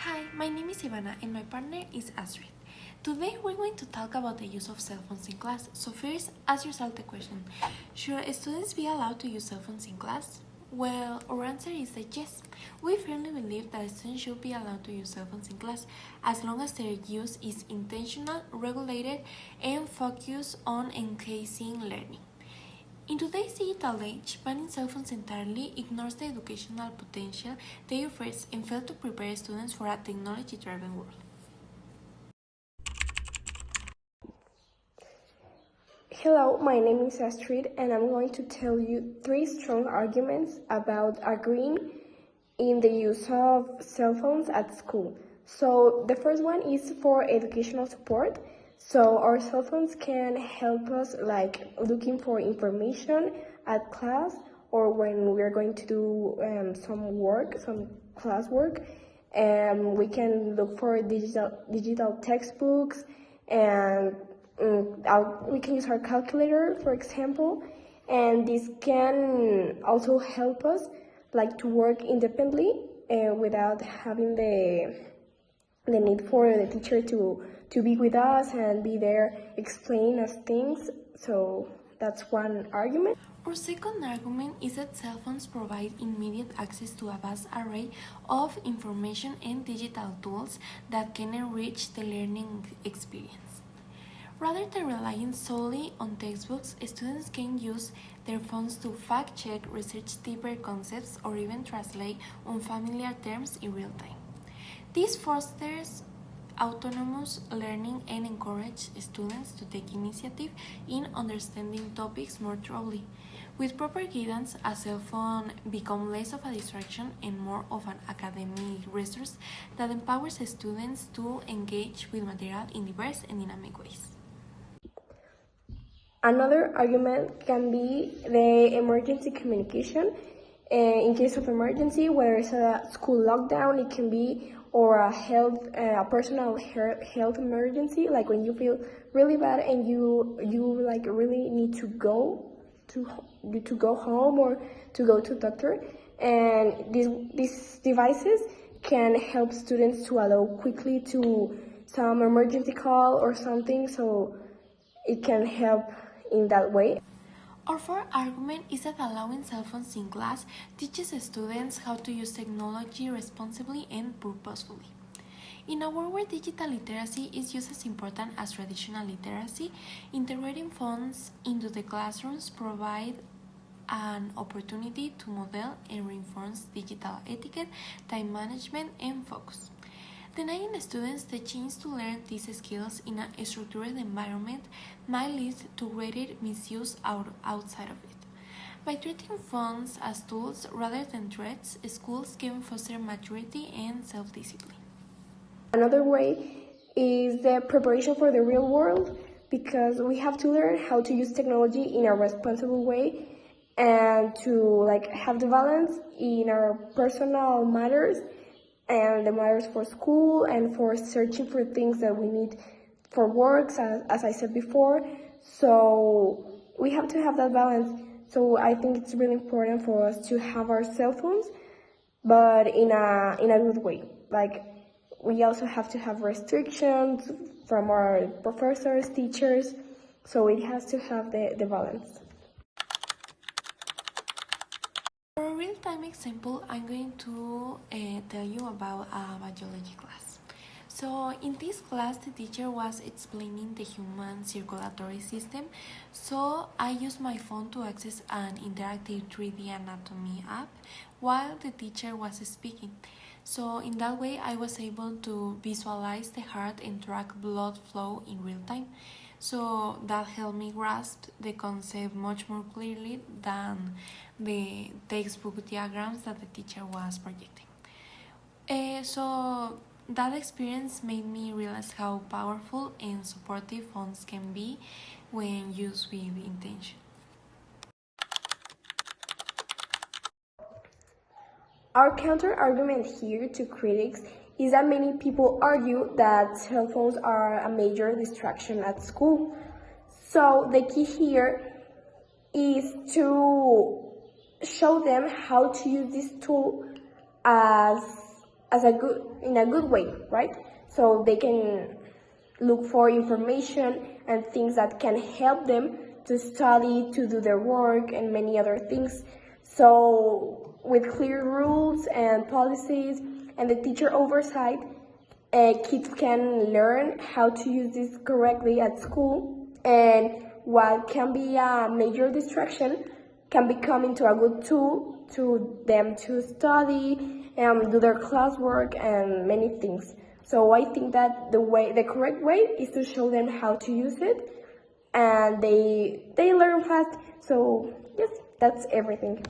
Hi, my name is Ivana and my partner is Astrid. Today we're going to talk about the use of cell phones in class. So first, ask yourself the question, should students be allowed to use cell phones in class? Well, our answer is that yes. We firmly believe that students should be allowed to use cell phones in class as long as their use is intentional, regulated, and focused on enhancing learning. In today's digital age, banning cell phones entirely ignores the educational potential they offer and fails to prepare students for a technology-driven world. Hello, my name is Astrid and I'm going to tell you 3 strong arguments about agreeing in the use of cell phones at school. So the first one is for educational support. So our cell phones can help us like looking for information at class or when we are going to do some class work. We can look for digital textbooks and we can use our calculator, for example, and this can also help us like to work independently without having the need for the teacher to be with us and be there explaining us things. So that's one argument. Our second argument is that cell phones provide immediate access to a vast array of information and digital tools that can enrich the learning experience. Rather than relying solely on textbooks, students can use their phones to fact-check, research deeper concepts, or even translate unfamiliar terms in real time. This fosters autonomous learning and encourages students to take initiative in understanding topics more thoroughly. With proper guidance, a cell phone becomes less of a distraction and more of an academic resource that empowers students to engage with material in diverse and dynamic ways. Another argument can be the emergency communication. In case of emergency, whether it's a school lockdown, it can be, or a personal health emergency, like when you feel really bad and you like really need to go home or to go to doctor. And these devices can help students to allow quickly to some emergency call or something, so it can help in that way. Our fourth argument is that allowing cell phones in class teaches students how to use technology responsibly and purposefully. In a world where digital literacy is just as important as traditional literacy, integrating phones into the classrooms provide an opportunity to model and reinforce digital etiquette, time management, and focus. Denying students the chance to learn these skills in a structured environment might lead to greater misuse outside of it. By treating phones as tools rather than threats, schools can foster maturity and self-discipline. Another way is the preparation for the real world, because we have to learn how to use technology in a responsible way and to have the balance in our personal matters and the matters for school and for searching for things that we need for works, as I said before. So we have to have that balance. So I think it's really important for us to have our cell phones, but in a good way. Like, we also have to have restrictions from our professors, teachers, so it has to have the balance. For a real-time example, I'm going to tell you about a biology class. So in this class, the teacher was explaining the human circulatory system, so I used my phone to access an interactive 3D anatomy app while the teacher was speaking. So in that way, I was able to visualize the heart and track blood flow in real time. So that helped me grasp the concept much more clearly than the textbook diagrams that the teacher was projecting. So that experience made me realize how powerful and supportive phones can be when used with intention. Our counter-argument here to critics is that many people argue that cell phones are a major distraction at school. So the key here is to show them how to use this tool as in a good way, right? So they can look for information and things that can help them to study, to do their work, and many other things. So with clear rules and policies and the teacher oversight, kids can learn how to use this correctly at school, and what can be a major distraction can become into a good tool to them to study and do their classwork and many things. So I think that the correct way is to show them how to use it, and they learn fast. So yes, that's everything.